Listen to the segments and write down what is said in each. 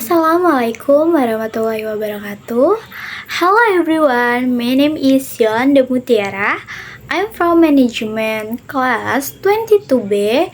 Assalamualaikum warahmatullahi wabarakatuh. Hello everyone, my name is Yon De Mutiara. I'm from management class 22B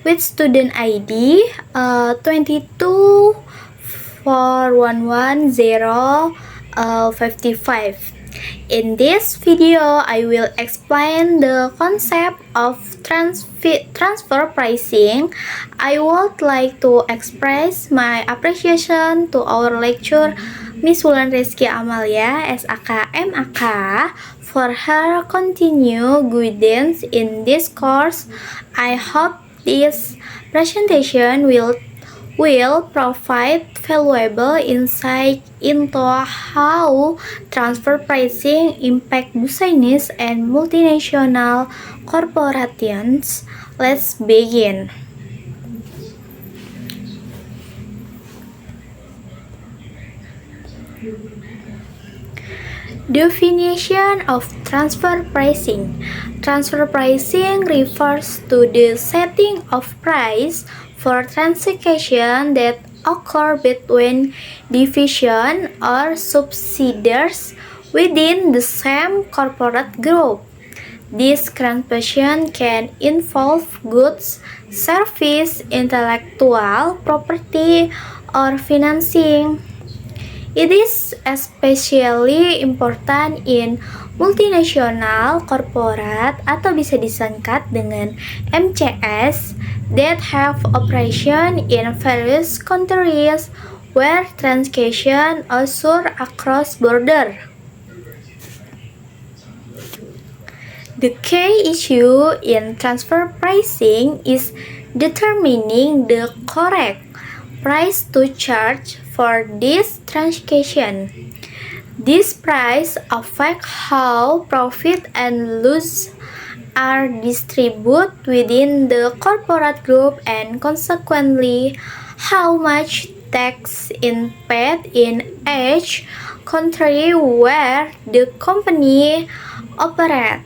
with student ID 22411055. In this video, I will explain the concept of transfer pricing. I would like to express my appreciation to our lecturer, Miss Wulan Rizky Amalia, SAK MAK, for her continued guidance in this course. I hope this presentation will provide valuable insight into how transfer pricing impact business and multinational corporations. Let's begin. Definition of transfer pricing. Transfer pricing refers to the setting of price for transactions that occur between divisions or subsidiaries within the same corporate group. This transaction can involve goods, service, intellectual property, or financing. It is especially important in multinational corporate atau bisa disingkat dengan MCS that have operation in various countries where transactions occur across border. The key issue in transfer pricing is determining the correct price to charge for this transaction. This price affects how profit and loss are distributed within the corporate group and consequently how much tax is paid in each country where the company operates.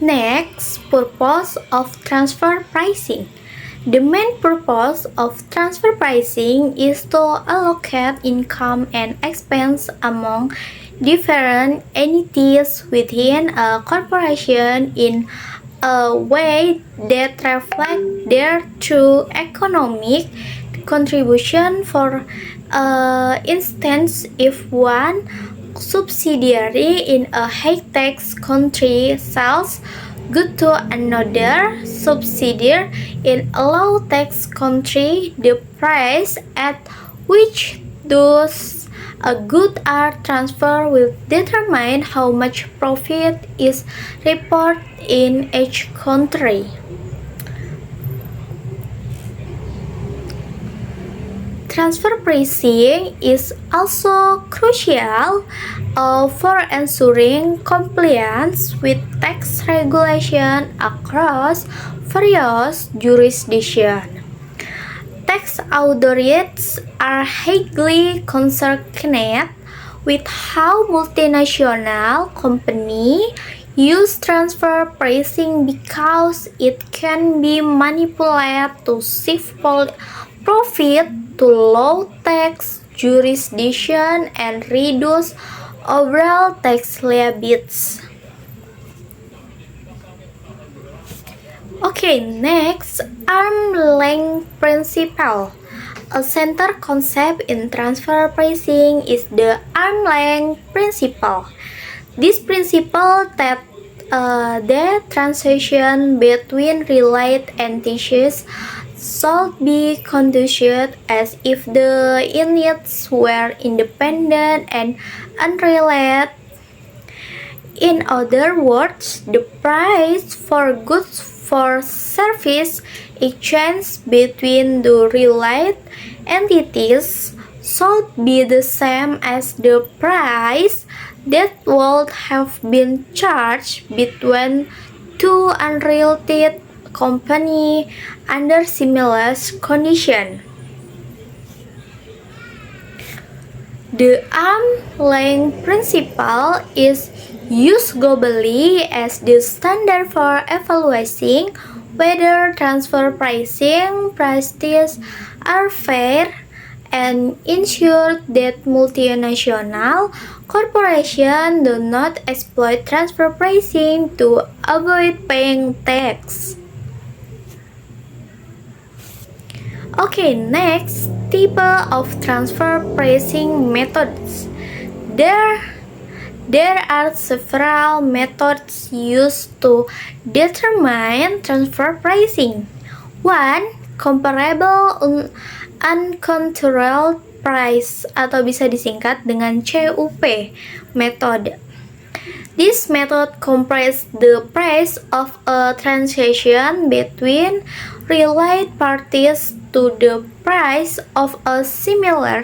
Next, purpose of transfer pricing. The main purpose of transfer pricing is to allocate income and expense among different entities within a corporation in a way that reflects their true economic contribution. For instance, if one subsidiary in a high-tax country sells goods to another subsidiary in a low-tax country, the price at which those goods are transferred will determine how much profit is reported in each country. Transfer pricing is also crucial for ensuring compliance with tax regulation across various jurisdictions. Tax authorities are highly concerned with how multinational companies use transfer pricing because it can be manipulated to shift profit to low tax jurisdiction and reduce overall tax liabilities. Okay, next, arm's length principle. A central concept in transfer pricing is the arm's length principle. This principle that the transaction between related entities should be conducted as if the units were independent and unrelated. In other words, the price for goods for service exchange between the related entities should be the same as the price that would have been charged between two unrelated companies under similar conditions. The arm's length principle is used globally as the standard for evaluating whether transfer pricing practices are fair and ensure that multinational corporations do not exploit transfer pricing to avoid paying tax. Okay, next, type of transfer pricing methods. There are several methods used to determine transfer pricing. 1. Comparable uncontrolled price atau bisa disingkat dengan CUP method. This method compares the price of a transaction between related parties to the price of a similar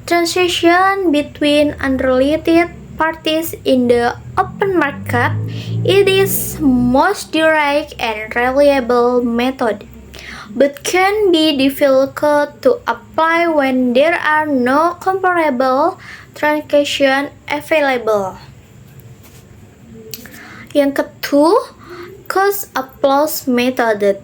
transaction between unrelated parties in the open market. It is most direct and reliable method, but can be difficult to apply when there are no comparable transactions available. Yang kedua, cost-plus method.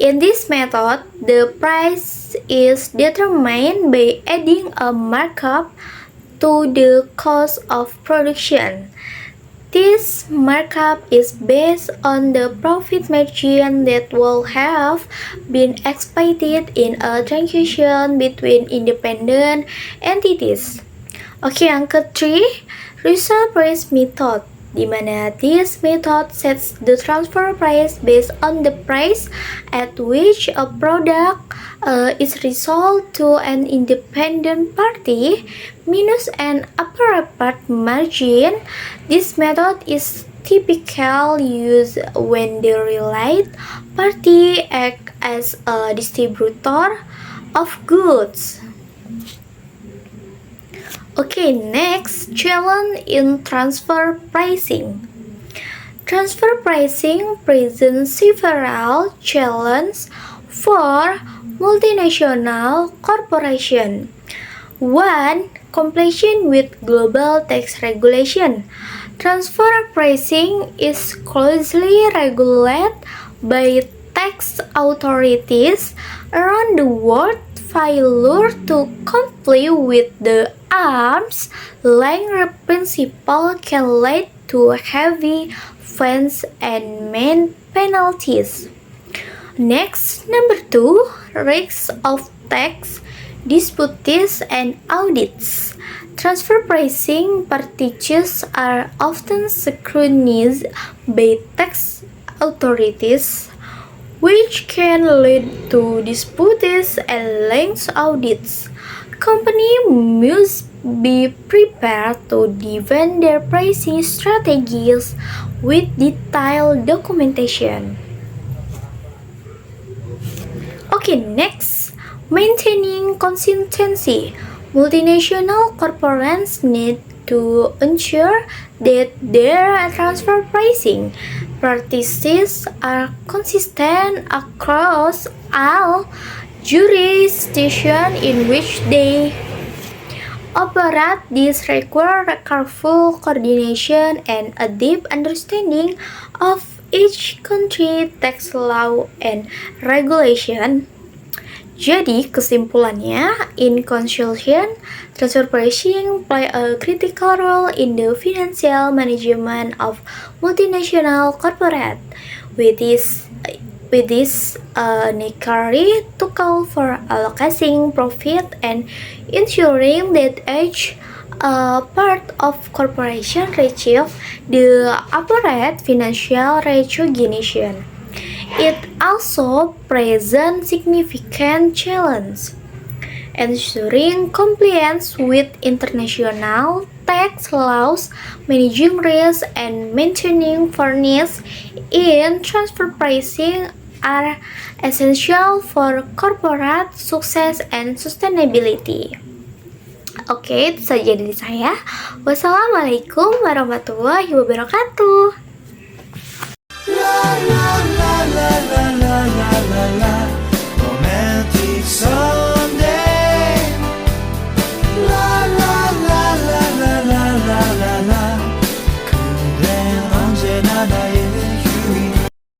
In this method, the price is determined by adding a markup to the cost of production. This markup is based on the profit margin that will have been expected in a transaction between independent entities. Oke, yang ketiga, resale price method, di mana this method sets the transfer price based on the price at which a product is resold to an independent party minus an appropriate margin. This method is typically used when the related party acts as a distributor of goods. Okay, next, challenge in transfer pricing. Transfer pricing presents several challenges for multinational corporations. 1. Compliance with global tax regulation. Transfer pricing is closely regulated by tax authorities around the world. Failure to comply with the arm's length principle can lead to heavy fines and main penalties. Next, number 2, risks of tax disputes and audits. Transfer pricing practices are often scrutinized by tax authorities, which can lead to disputes and lengthy audits. Companies must be prepared to defend their pricing strategies with detailed documentation. Okay, next, maintaining consistency. Multinational corporations need to ensure that their transfer pricing practices are consistent across all jurisdictions in which they operate. This requires careful coordination and a deep understanding of each country's tax law and regulation. Jadi, kesimpulannya, in conclusion, transfer pricing play a critical role in the financial management of multinational corporates. With this necessary to call for allocating profit and ensuring that each part of corporation achieves the appropriate financial recognition. It also presents significant challenges, ensuring compliance with international tax laws, managing risk, and maintaining fairness in transfer pricing are essential for corporate success and sustainability. Oke, itu saja dari saya. Wassalamualaikum warahmatullahi wabarakatuh.